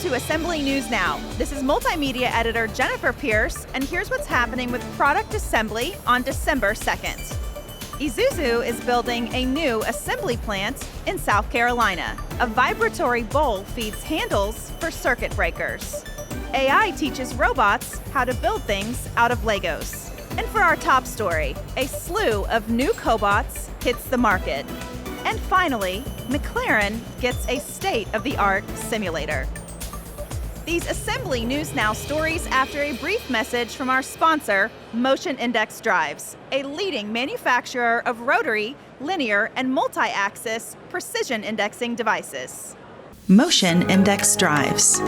to Assembly News Now. This is multimedia editor Jennifer Pierce, and here's what's happening with product assembly on December 2nd. Isuzu is building a new assembly plant in South Carolina. A vibratory bowl feeds handles for circuit breakers. AI teaches robots how to build things out of Legos. And for our top story, a slew of new Cobots hits the market. And finally, McLaren gets a state-of-the-art simulator. These Assembly News Now stories after a brief message from our sponsor, Motion Index Drives, a leading manufacturer of rotary, linear, and multi-axis precision indexing devices. Motion Index Drives,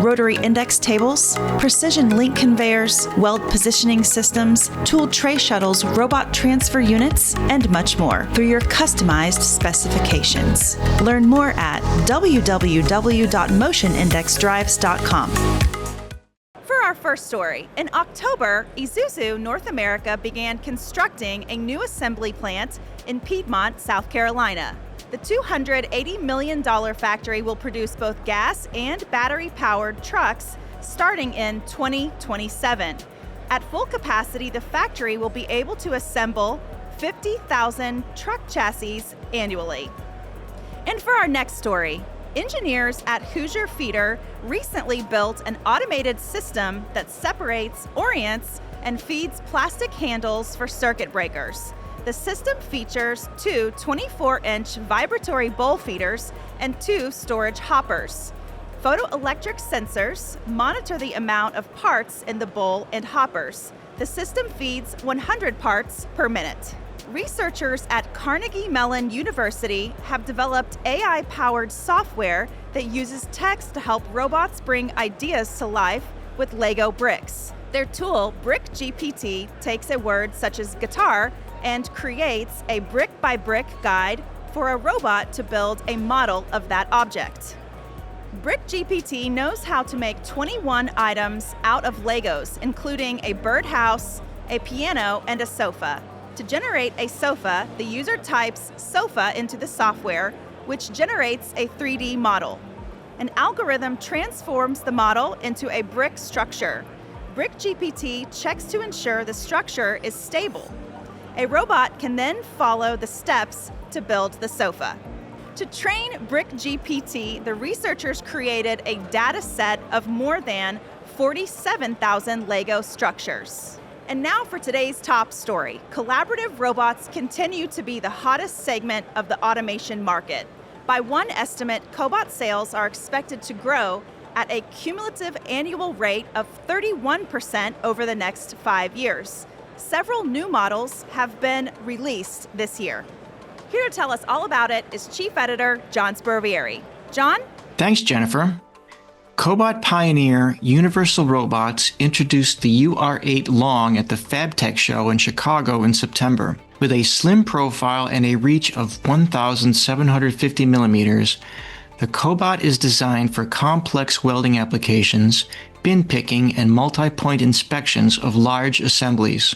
rotary index tables, precision link conveyors, weld positioning systems, tool tray shuttles, robot transfer units, and much more through your customized specifications. Learn more at www.motionindexdrives.com. For our first story, in October, Isuzu North America began constructing a new assembly plant in Piedmont, South Carolina. The $280 million factory will produce both gas and battery-powered trucks starting in 2027. At full capacity, the factory will be able to assemble 50,000 truck chassis annually. And for our next story, engineers at Hoosier Feeder recently built an automated system that separates, orients, and feeds plastic handles for circuit breakers. The system features two 24-inch vibratory bowl feeders and two storage hoppers. Photoelectric sensors monitor the amount of parts in the bowl and hoppers. The system feeds 100 parts per minute. Researchers at Carnegie Mellon University have developed AI-powered software that uses text to help robots bring ideas to life with Lego bricks. Their tool, Brick GPT, takes a word such as guitar and creates a brick-by-brick guide for a robot to build a model of that object. Brick GPT knows how to make 21 items out of Legos, including a birdhouse, a piano, and a sofa. To generate a sofa, the user types sofa into the software, which generates a 3D model. An algorithm transforms the model into a brick structure. Brick GPT checks to ensure the structure is stable. A robot can then follow the steps to build the sofa. To train Brick GPT, the researchers created a data set of more than 47,000 Lego structures. And now for today's top story. Collaborative robots continue to be the hottest segment of the automation market. By one estimate, Cobot sales are expected to grow at a cumulative annual rate of 31% over the next 5 years. Several new models have been released this year. Here to tell us all about it is Chief Editor John Spurvieri. John? Thanks, Jennifer. Cobot pioneer Universal Robots introduced the UR8 Long at the FabTech show in Chicago in September. With a slim profile and a reach of 1,750 millimeters, the Cobot is designed for complex welding applications, bin picking, and multi-point inspections of large assemblies.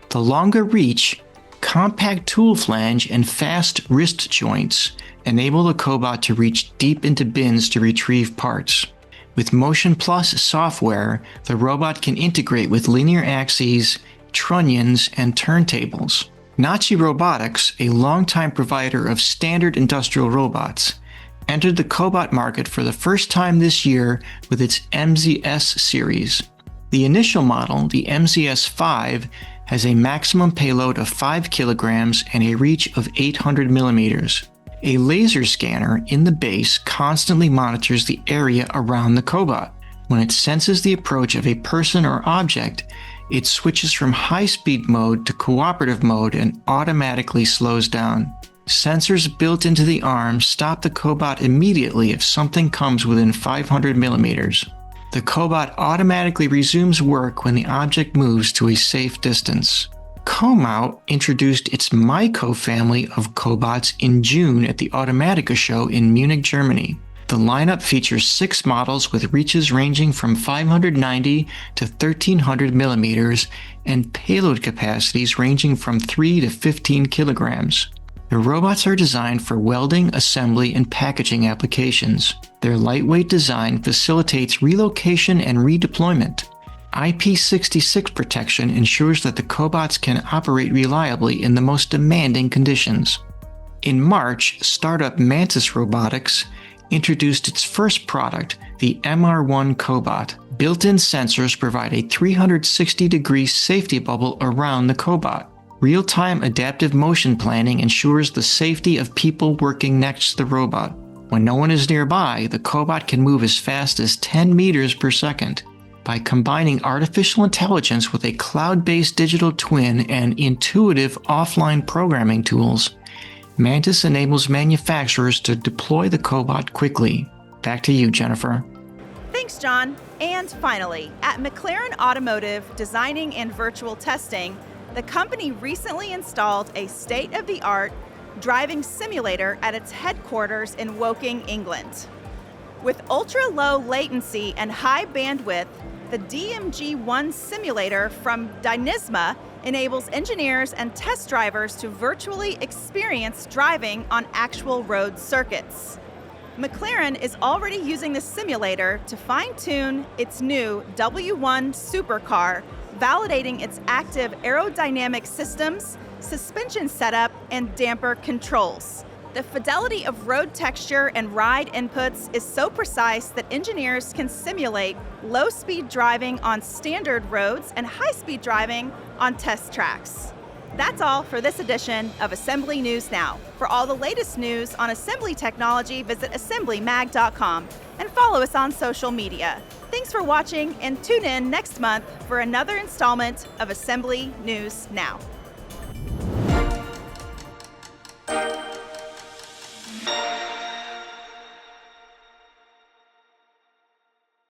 The longer reach, compact tool flange, and fast wrist joints enable the Cobot to reach deep into bins to retrieve parts. With Motion Plus software, the robot can integrate with linear axes, trunnions, and turntables. Nachi Robotics, a longtime provider of standard industrial robots, entered the Cobot market for the first time this year with its MZS series. The initial model, the MZS-5, has a maximum payload of 5 kilograms and a reach of 800 millimeters. A laser scanner in the base constantly monitors the area around the Cobot. When it senses the approach of a person or object, it switches from high-speed mode to cooperative mode and automatically slows down. Sensors built into the arm stop the Cobot immediately if something comes within 500 millimeters. The Cobot automatically resumes work when the object moves to a safe distance. Comout introduced its Myco family of Cobots in June at the Automatica show in Munich, Germany. The lineup features 6 models with reaches ranging from 590 to 1,300 millimeters and payload capacities ranging from 3 to 15 kilograms. The robots are designed for welding, assembly, and packaging applications. Their lightweight design facilitates relocation and redeployment. IP66 protection ensures that the cobots can operate reliably in the most demanding conditions. In March, startup Mantis Robotics introduced its first product, the MR1 Cobot. Built-in sensors provide a 360-degree safety bubble around the cobot. Real-time adaptive motion planning ensures the safety of people working next to the robot. When no one is nearby, the cobot can move as fast as 10 meters per second. By combining artificial intelligence with a cloud-based digital twin and intuitive offline programming tools, Mantis enables manufacturers to deploy the cobot quickly. Back to you, Jennifer. Thanks, John. And finally, at McLaren Automotive Designing and Virtual Testing, the company recently installed a state-of-the-art driving simulator at its headquarters in Woking, England. With ultra-low latency and high bandwidth, the DMG-1 simulator from Dynisma enables engineers and test drivers to virtually experience driving on actual road circuits. McLaren is already using the simulator to fine-tune its new W1 supercar, validating its active aerodynamic systems, suspension setup, and damper controls. The fidelity of road texture and ride inputs is so precise that engineers can simulate low-speed driving on standard roads and high-speed driving on test tracks. That's all for this edition of Assembly News Now. For all the latest news on assembly technology, visit assemblymag.com and follow us on social media. Thanks for watching, and tune in next month for another installment of Assembly News Now.